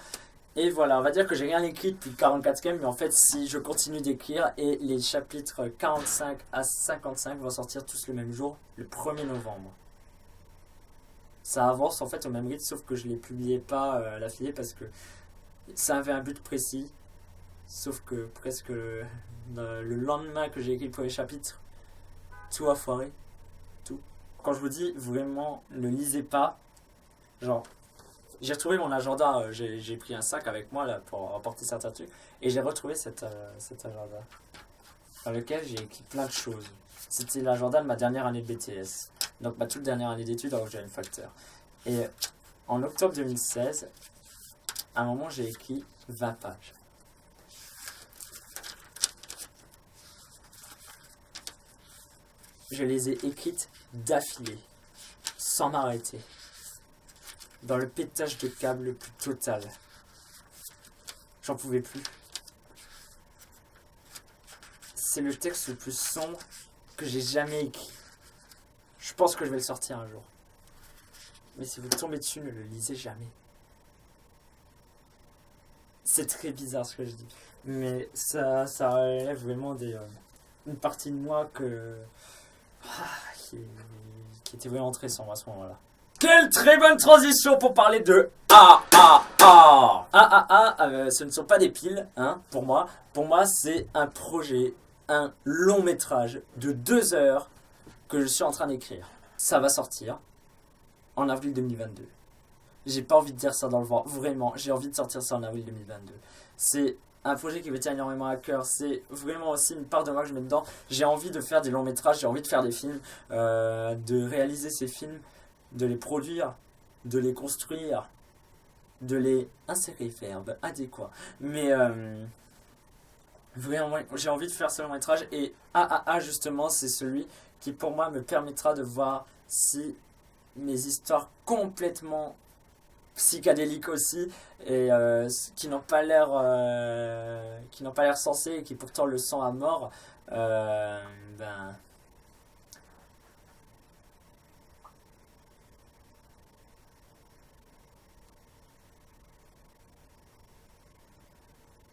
Et voilà, on va dire que j'ai rien écrit depuis le 44e, mais en fait, si je continue d'écrire, et les chapitres 45 à 55 vont sortir tous le même jour, le 1er novembre. Ça avance en fait au même rythme, sauf que je ne les publiais pas à l'affilée parce que ça avait un but précis. Sauf que presque le lendemain que j'ai écrit le premier chapitre, tout a foiré. Tout. Quand je vous dis vraiment, ne lisez pas. Genre, j'ai retrouvé mon agenda. J'ai pris un sac avec moi là pour emporter certains trucs. Et j'ai retrouvé cet agenda. Dans lequel j'ai écrit plein de choses. C'était l'agenda de ma dernière année de BTS. Donc ma toute dernière année d'études en Jeune Facteur. Et en octobre 2016, à un moment j'ai écrit 20 pages. Je les ai écrites d'affilée, sans m'arrêter, dans le pétage de câble le plus total. J'en pouvais plus. C'est le texte le plus sombre que j'ai jamais écrit. Je pense que je vais le sortir un jour. Mais si vous tombez dessus, ne le lisez jamais. C'est très bizarre ce que je dis. Mais ça relève vraiment une partie de moi qui était vraiment très sombre à ce moment-là. Quelle très bonne transition pour parler de ce ne sont pas des piles, hein, pour moi. Pour moi, c'est un projet, un long métrage de 2 heures que je suis en train d'écrire. Ça va sortir en avril 2022. J'ai pas envie de dire ça dans le vent, vraiment, j'ai envie de sortir ça en avril 2022. C'est un projet qui me tient énormément à cœur, c'est vraiment aussi une part de moi que je mets dedans. J'ai envie de faire des longs métrages, j'ai envie de faire des films, de réaliser ces films, de les produire, de les construire, de les insérer, verbe adéquat. Mais vraiment, j'ai envie de faire ce long métrage et justement, c'est celui qui pour moi me permettra de voir si mes histoires complètement psychédéliques aussi, et qui n'ont pas l'air sensés et qui pourtant le sont à mort. Ben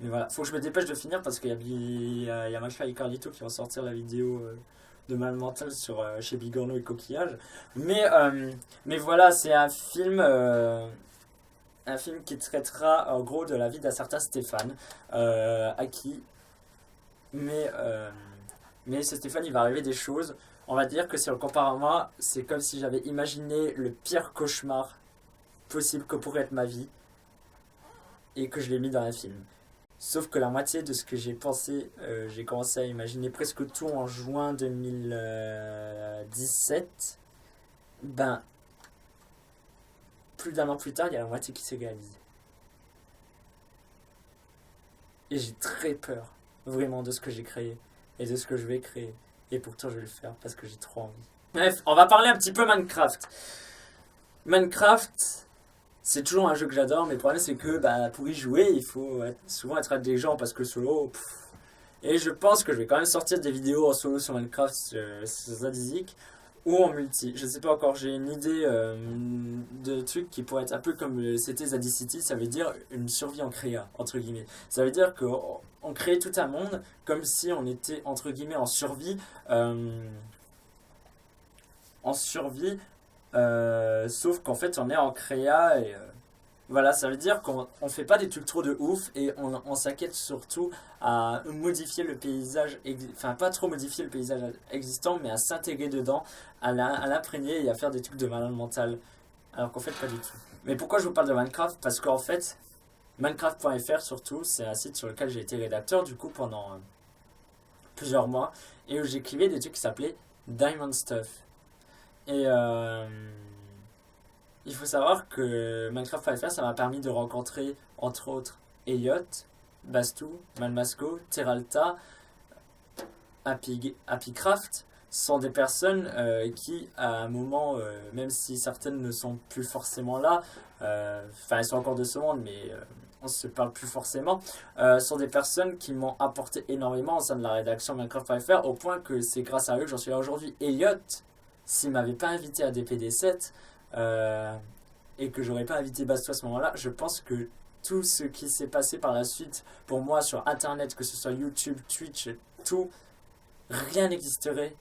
Mais voilà, faut que je me dépêche de finir parce qu'il y a McFly et Carlito qui vont sortir la vidéo de Mal Mental sur, chez Bigorneau et Coquillage. Mais voilà, c'est un film qui traitera en gros de la vie d'un certain Stéphane, à qui. Mais, euh, mais ce Stéphane, il va arriver des choses. On va dire que si on le compare à moi, c'est comme si j'avais imaginé le pire cauchemar possible que pourrait être ma vie et que je l'ai mis dans un film. Sauf que la moitié de ce que j'ai pensé, j'ai commencé à imaginer presque tout en juin 2017. Ben, plus d'un an plus tard, il y a la moitié qui s'est réalisée. Et j'ai très peur, vraiment, de ce que j'ai créé et de ce que je vais créer. Et pourtant, je vais le faire parce que j'ai trop envie. Bref, on va parler un petit peu Minecraft. Minecraft, c'est toujours un jeu que j'adore, mais le problème c'est que pour y jouer, il faut souvent être avec des gens parce que solo. Et je pense que je vais quand même sortir des vidéos en solo sur Minecraft sur Zadizik ou en multi. Je sais pas encore, j'ai une idée de truc qui pourrait être un peu comme c'était Zadicity, ça veut dire une survie en créa, entre guillemets. Ça veut dire qu'on crée tout un monde comme si on était entre guillemets en survie. Sauf qu'en fait on est en créa et voilà, ça veut dire qu'on fait pas des trucs trop de ouf et on s'inquiète surtout à modifier le paysage, enfin pas trop modifier le paysage existant, mais à s'intégrer dedans, à l'imprégner et à faire des trucs de malade mental, alors qu'en fait pas du tout. Mais pourquoi je vous parle de Minecraft? Parce qu'en fait, Minecraft.fr surtout, c'est un site sur lequel j'ai été rédacteur du coup pendant plusieurs mois et où j'écrivais des trucs qui s'appelaient Diamond Stuff. Et il faut savoir que Minecraft.fr, ça m'a permis de rencontrer, entre autres, Elliot, Bastou, Malmasco, Terralta, Happycraft, sont des personnes qui, à un moment, même si certaines ne sont plus forcément là, enfin elles sont encore de ce monde, mais on se parle plus forcément, sont des personnes qui m'ont apporté énormément au sein de la rédaction Minecraft.fr, au point que c'est grâce à eux que j'en suis là aujourd'hui. Elliot, s'il m'avait pas invité à DPD7 et que j'aurais pas invité Bastou à ce moment-là, je pense que tout ce qui s'est passé par la suite pour moi sur internet, que ce soit YouTube, Twitch, tout, rien n'existerait.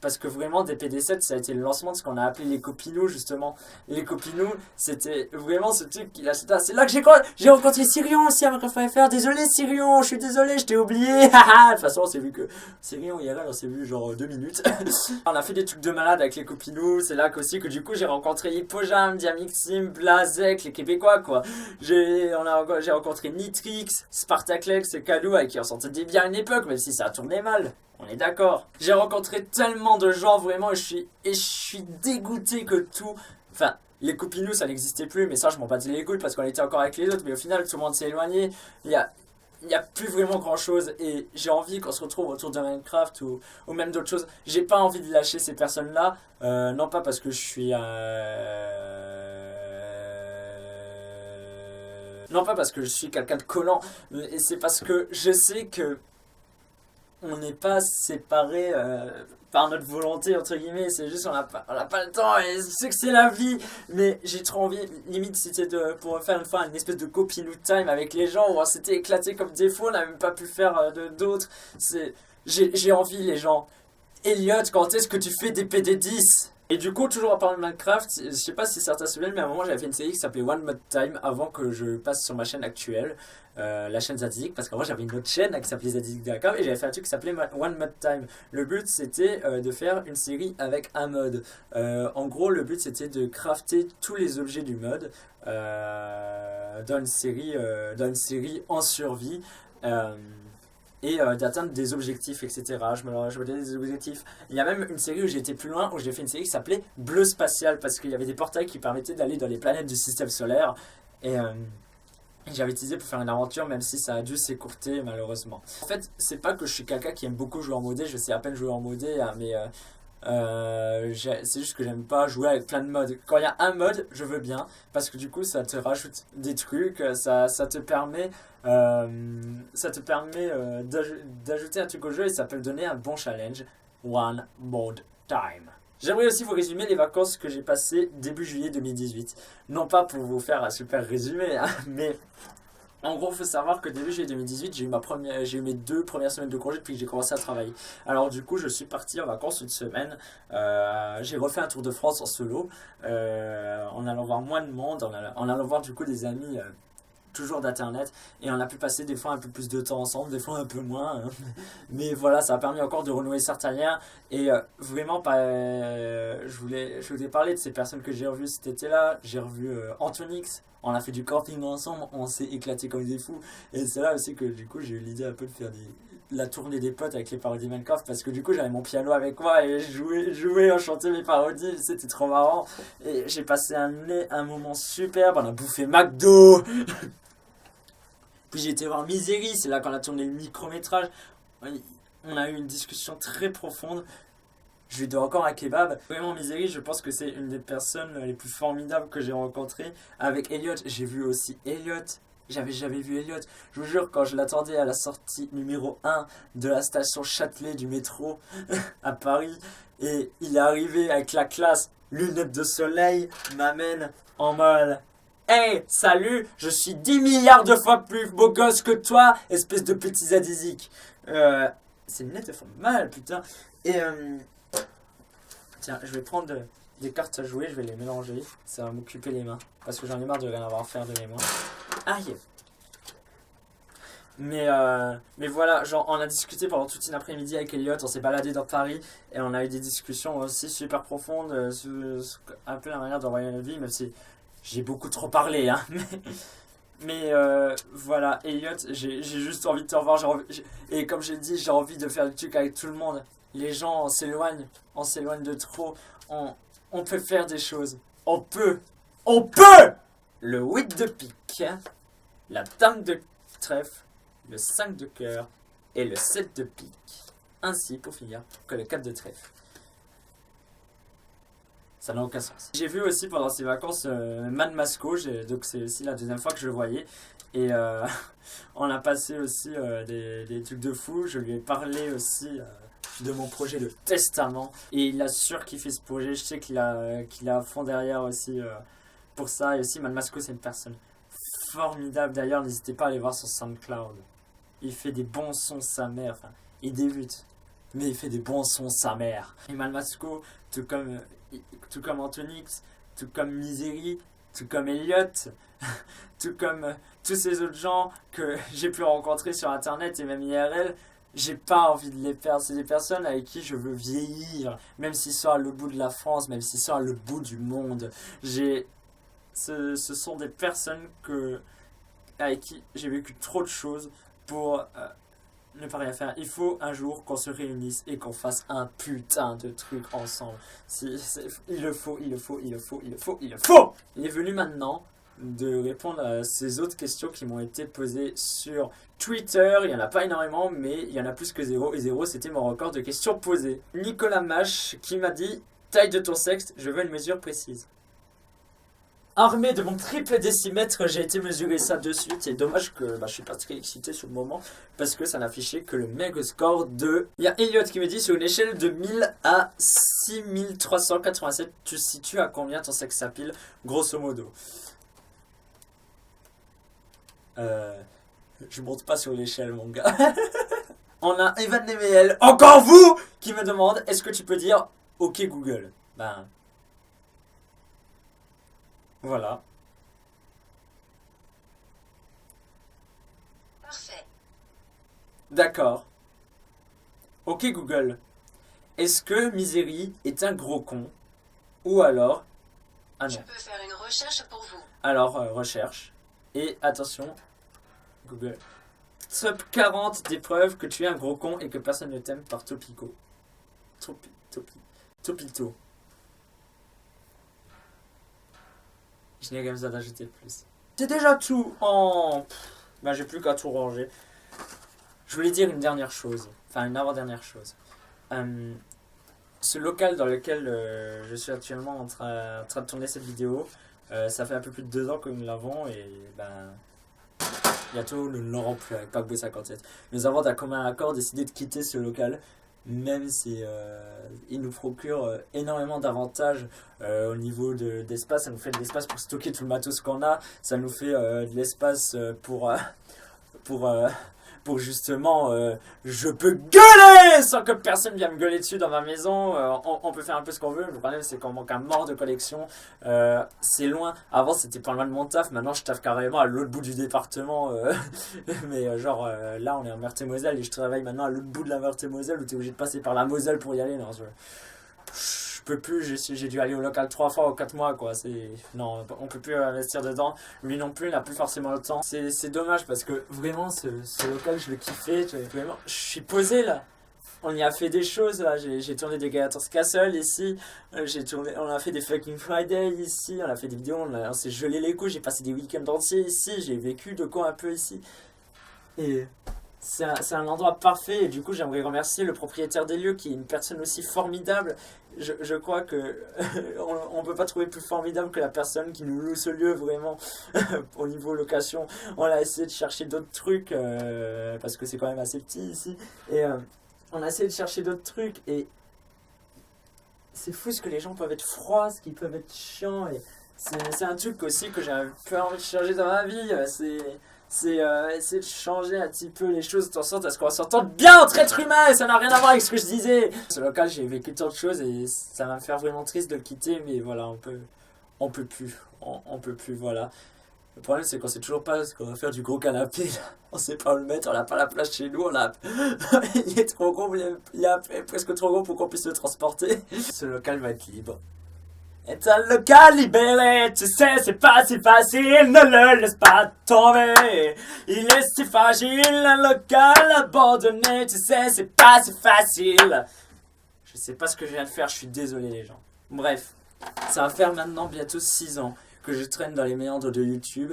Parce que vraiment, DPD7, ça a été le lancement de ce qu'on a appelé les copinous, justement. Les copinous, c'était vraiment ce truc qui l'a. C'est là que j'ai rencontré Sirion aussi à Minecraft.fr. Désolé, Sirion, je suis désolé, je t'ai oublié. De toute façon, on s'est vu que Sirion, IRL, on s'est vu genre 2 minutes. On a fait des trucs de malade avec les copinous. C'est là aussi que du coup, j'ai rencontré Hippojam, Diamixim, Blazek, les Québécois, quoi. J'ai rencontré Nitrix, Spartaclex et Kalou, avec qui on s'entendait bien à une époque, même si ça a tourné mal. On est d'accord. J'ai rencontré tellement de gens vraiment et je suis dégoûté que tout. Enfin, les copinous ça n'existait plus, mais ça je m'en battais les couilles parce qu'on était encore avec les autres, mais au final tout le monde s'est éloigné. Il y a plus vraiment grand chose et j'ai envie qu'on se retrouve autour de Minecraft ou même d'autres choses. J'ai pas envie de lâcher ces personnes là, non pas parce que je suis non pas parce que je suis quelqu'un de collant, mais c'est parce que je sais que on n'est pas séparés par notre volonté, entre guillemets, c'est juste on n'a pas le temps et je sais que c'est la vie, mais j'ai trop envie, limite si c'était pour faire une espèce de copinou time avec les gens où on s'était éclaté comme des fous, on n'a même pas pu faire d'autres, j'ai envie les gens. Elliot, quand est-ce que tu fais des PD10? Et du coup, toujours en parlant de Minecraft, je sais pas si certains se souviennent, mais à un moment j'avais fait une série qui s'appelait One Mod Time avant que je passe sur ma chaîne actuelle, la chaîne Zadizik, parce qu'avant j'avais une autre chaîne qui s'appelait Zadizik.com et j'avais fait un truc qui s'appelait One Mod Time. Le but c'était de faire une série avec un mode. En gros, le but c'était de crafter tous les objets du mode dans une série en survie. Et d'atteindre des objectifs, etc. Je me donnais des objectifs. Il y a même une série où j'ai été plus loin, où j'ai fait une série qui s'appelait Bleu Spatial, parce qu'il y avait des portails qui permettaient d'aller dans les planètes du système solaire. Et j'avais utilisé pour faire une aventure, même si ça a dû s'écourter malheureusement. En fait, c'est pas que je suis quelqu'un qui aime beaucoup jouer en modé, je sais à peine jouer en modé, hein, mais C'est juste que j'aime pas jouer avec plein de modes. Quand il y a un mode, je veux bien, parce que du coup ça te rajoute des trucs, ça te permet, d'ajouter un truc au jeu et ça peut me donner un bon challenge. One mode time. J'aimerais aussi vous résumer les vacances que j'ai passées début juillet 2018. Non pas pour vous faire un super résumé, hein, mais en gros, il faut savoir que début juillet 2018, j'ai eu mes 2 premières semaines de congé depuis que j'ai commencé à travailler. Alors du coup, je suis parti en vacances une semaine. J'ai refait un tour de France en solo, en allant voir moins de monde, en allant voir du coup des amis toujours d'internet, et on a pu passer des fois un peu plus de temps ensemble, des fois un peu moins, hein. Mais voilà, ça a permis encore de renouer certains liens, et vraiment pas, je voulais parler de ces personnes que j'ai revues cet été-là. J'ai revu Antonix, on a fait du camping ensemble, on s'est éclaté comme des fous, et c'est là aussi que du coup j'ai eu l'idée un peu de faire la tournée des potes avec les parodies Minecraft, parce que du coup j'avais mon piano avec moi et je jouais, on chantait mes parodies, c'était trop marrant, et j'ai passé un moment superbe, on a bouffé McDo. Puis j'ai été voir Misery, c'est là qu'on a tourné le micro-métrage. On a eu une discussion très profonde. Je lui dois encore un kebab. Vraiment, Misery, je pense que c'est une des personnes les plus formidables que j'ai rencontrées. Avec Elliot, j'ai vu aussi Elliot. J'avais jamais vu Elliot. Je vous jure, quand je l'attendais à la sortie numéro 1 de la station Châtelet du métro à Paris, et il est arrivé avec la classe, lunettes de soleil, m'amène en mode... Hey, salut, je suis 10 milliards de fois plus beau gosse que toi, espèce de petit zadisique. Ces lunettes, elles font mal, putain. Et, tiens, je vais prendre des cartes à jouer, je vais les mélanger. Ça va m'occuper les mains, parce que j'en ai marre de rien avoir à faire de mémoire. Aïe. Mais voilà, genre, on a discuté pendant toute une après-midi avec Elliot, on s'est baladé dans Paris, et on a eu des discussions aussi super profondes sur un peu la manière d'envoyer notre vie, même si... J'ai beaucoup trop parlé, hein. Mais voilà, Elliot, j'ai juste envie de te revoir. Et comme j'ai dit, j'ai envie de faire du truc avec tout le monde. Les gens, on s'éloigne de trop. On peut faire des choses. On peut. Le 8 de pique, la dame de trèfle, le 5 de cœur et le 7 de pique. Ainsi, pour finir, que le 4 de trèfle. Ça n'a aucun sens. J'ai vu aussi pendant ces vacances Man Masco, donc c'est aussi la deuxième fois que je le voyais. Et on a passé aussi des trucs de fou. Je lui ai parlé aussi de mon projet de testament. Et il a surkiffé ce projet. Je sais qu'il a à fond derrière aussi pour ça. Et aussi Man Masco, c'est une personne formidable. D'ailleurs, n'hésitez pas à aller voir son SoundCloud. Il fait des bons sons sa mère. Enfin, il débute, mais il fait des bons sons sa mère. Et Man Masco, tout comme Antonix, tout comme Misery, tout comme Elliot, tout comme tous ces autres gens que j'ai pu rencontrer sur internet et même IRL, j'ai pas envie de les perdre. C'est des personnes avec qui je veux vieillir, même s'ils sont à l'autre bout de la France, même s'ils sont à l'autre bout du monde. Ce sont des personnes avec qui j'ai vécu trop de choses pour ne pas rien faire. Il faut un jour qu'on se réunisse et qu'on fasse un putain de truc ensemble. Il le faut. Il est venu maintenant de répondre à ces autres questions qui m'ont été posées sur Twitter. Il n'y en a pas énormément, mais il y en a plus que 0. Et 0, c'était mon record de questions posées. Nicolas Mache qui m'a dit « Taille de ton sexe, je veux une mesure précise ». Armé de mon triple décimètre, j'ai été mesurer ça de suite. C'est dommage que je suis pas très excité sur le moment parce que ça n'affichait que le méga score de... Il y a Elliot qui me dit sur une échelle de 1000 à 6387, tu situes à combien ton sex appeal, grosso modo? Je monte pas sur l'échelle, mon gars. On a Evan Nemehel, encore vous, qui me demande est-ce que tu peux dire OK Google? Ben... Voilà. Parfait. D'accord. OK Google. Est-ce que Misery est un gros con? Ou alors... Ah non. Je peux faire une recherche pour vous. Alors, recherche. Et attention, Google. Top 40 des preuves que tu es un gros con et que personne ne t'aime par Topico. Topito. Je n'ai rien besoin d'ajouter plus. C'est déjà tout en... j'ai plus qu'à tout ranger. Je voulais dire une dernière chose. Enfin, une avant-dernière chose. ce local dans lequel je suis actuellement en train de tourner cette vidéo, ça fait un peu plus de 2 ans que nous l'avons et ben bientôt nous ne l'aurons plus avec Paquebot 57. Nous avons d'un commun accord décidé de quitter ce local, même si il nous procure énormément d'avantages au niveau d'espace. Ça nous fait de l'espace pour stocker tout le matos qu'on a, ça nous fait de l'espace pour justement je peux gueuler sans que personne vienne me gueuler dessus dans ma maison. On peut faire un peu ce qu'on veut. Le problème c'est qu'on manque un mort de collection. C'est loin. Avant c'était pas loin de mon taf. Maintenant je taffe carrément à l'autre bout du département. Mais là on est en Meurthe-et-Moselle et je travaille maintenant à l'autre bout de la Meurthe-et-Moselle où t'es obligé de passer par la Moselle pour y aller. Non, je peux plus, j'ai dû aller au local 3 fois ou 4 mois quoi. Non, on peut plus investir dedans. Lui non plus, il n'a plus forcément le temps. C'est dommage parce que vraiment ce local je le kiffais. Vraiment, je suis posé là. On y a fait des choses là. J'ai tourné des Galators Castle ici. On a fait des Fucking Friday ici. On a fait des vidéos. On s'est gelé les couilles. J'ai passé des week-ends entiers ici. J'ai vécu de quoi un peu ici. Et c'est un endroit parfait et du coup j'aimerais remercier le propriétaire des lieux qui est une personne aussi formidable. Je crois que on peut pas trouver plus formidable que la personne qui nous loue ce lieu vraiment. Au niveau location on a essayé de chercher d'autres trucs parce que c'est quand même assez petit ici et on a essayé de chercher d'autres trucs et c'est fou ce que les gens peuvent être froids, ce qu'ils peuvent être chiants et c'est un truc aussi que j'ai un peu envie de changer dans ma vie. C'est essayer de changer un petit peu les choses de sorte à ce qu'on s'entende bien entre êtres humains et ça n'a rien à voir avec ce que je disais. Ce local j'ai vécu tant de choses et ça va me faire vraiment triste de le quitter mais voilà on peut plus voilà. Le problème c'est qu'on sait toujours pas ce qu'on va faire du gros canapé là. On sait pas où le mettre, on n'a pas la place chez nous, il est trop gros, il est presque trop gros pour qu'on puisse le transporter. Ce local va être libre. Est un local libéré, tu sais, c'est pas si facile, ne le laisse pas tomber. Il est si fragile, un local abandonné, tu sais, c'est pas si facile. Je sais pas ce que je viens de faire, je suis désolé les gens. Bref, ça va faire maintenant bientôt 6 ans que je traîne dans les méandres de YouTube,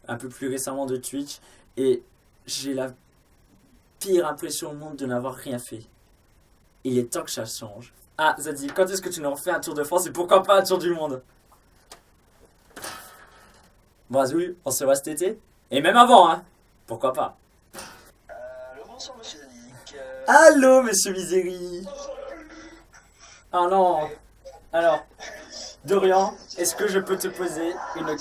un peu plus récemment de Twitch, et j'ai la pire impression au monde de n'avoir rien fait. Il est temps que ça change. Ah, Zadie, quand est-ce que tu nous refais un tour de France et pourquoi pas un tour du monde? Brasouille, on se voit cet été? Et même avant, hein? Pourquoi pas? Bonsoir, monsieur Zadig. Allô, monsieur Miséry. Ah non. Alors, Dorian, est-ce que je peux te poser une...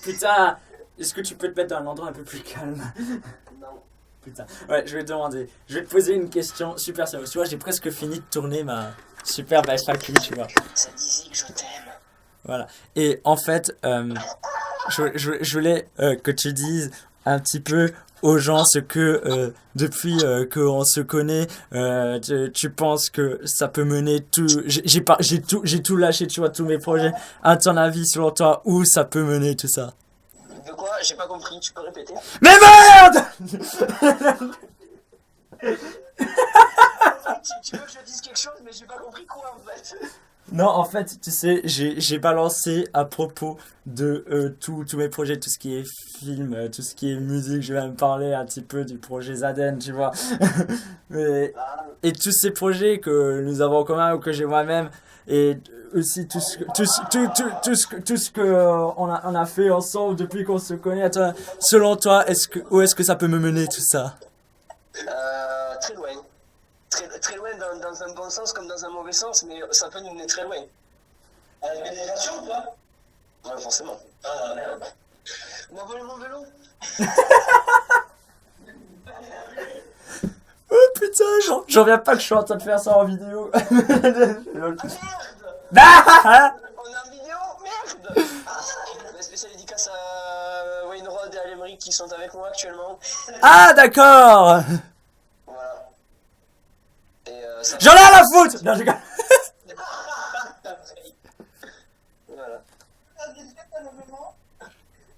Putain, est-ce que tu peux te mettre dans un endroit un peu plus calme? Non. Putain, ouais, je vais te demander. Je vais te poser une question super sérieuse. Tu vois, j'ai presque fini de tourner ma super belle FAQ, tu vois. Ça disait que je t'aime. Voilà. Et en fait, je voulais que tu dises un petit peu aux gens ce que, depuis qu'on se connaît, tu penses que ça peut mener tout... J'ai tout lâché, tu vois, tous mes projets. À ton avis, selon toi, où ça peut mener tout ça? De quoi? J'ai pas compris, tu peux répéter? Mais merde! Tu veux que je dise quelque chose, mais j'ai pas compris quoi en fait. Non, en fait, tu sais, j'ai balancé à propos de tous mes projets, tout ce qui est film, tout ce qui est musique. Je vais me parler un petit peu du projet Zaden, tu vois. Et tous ces projets que nous avons en commun ou que j'ai moi-même. Et aussi tout ce que on a fait ensemble depuis qu'on se connaît. Attends, selon toi, où est-ce que ça peut me mener tout ça? Très loin. Très loin dans un bon sens comme dans un mauvais sens, mais ça peut nous mener très loin. À la méditation ou pas? Ouais, forcément. Ah merde. On m'a volé mon vélo. Oh putain, j'en reviens pas que je suis en train de faire ça en vidéo. Ah merde. Ah On est en vidéo. Merde. La spéciale dédicace à Wayne Rod et à Lemeric qui sont avec moi actuellement. Ah, d'accord. Voilà. Et ça... J'en ai à la foutre. Non, je rigole. Voilà.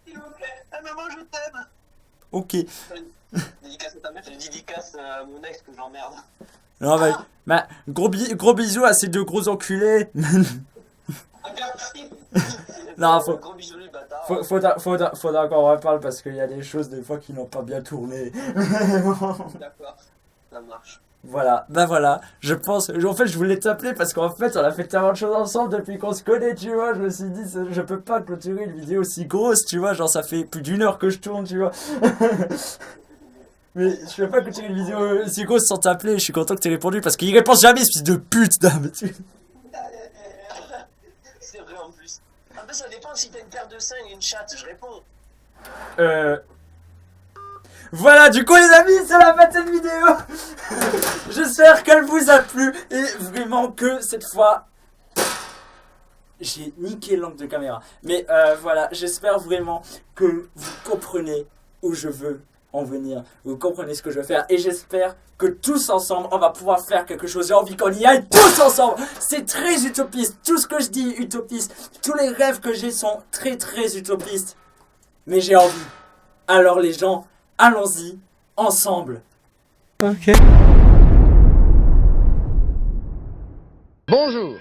S'il vous plaît. Ah, maman, je t'aime. Ok. Dédicace à ta meuf et dédicace à mon ex que j'emmerde. Non, bah, gros bisous à ces deux gros enculés. Non, Gros bisous les bâtards. faudra qu'on reparle parce qu'il y a des choses des fois qui n'ont pas bien tourné. D'accord, ça marche. Voilà, bah voilà, je pense, en fait je voulais t'appeler parce qu'en fait on a fait tellement de choses ensemble depuis qu'on se connaît, tu vois, je me suis dit, je peux pas clôturer une vidéo aussi grosse, tu vois, genre ça fait plus d'1 heure que je tourne, tu vois. Mais je peux pas clôturer une vidéo aussi grosse sans t'appeler, je suis content que t'aies répondu parce qu'il répond jamais, ce fils de pute d'habitude. C'est vrai en plus. En plus, ça dépend si t'as une paire de seins et une chatte, je réponds. Voilà, du coup les amis, c'est la fin de cette vidéo. J'espère qu'elle vous a plu et vraiment que cette fois j'ai niqué l'angle de caméra. Mais voilà, j'espère vraiment que vous comprenez où je veux en venir. Vous comprenez ce que je veux faire et j'espère que tous ensemble on va pouvoir faire quelque chose. J'ai envie qu'on y aille tous ensemble. C'est très utopiste, tout ce que je dis utopiste. Tous les rêves que j'ai sont très très utopistes. Mais j'ai envie. Alors les gens, allons-y, ensemble. Ok. Bonjour.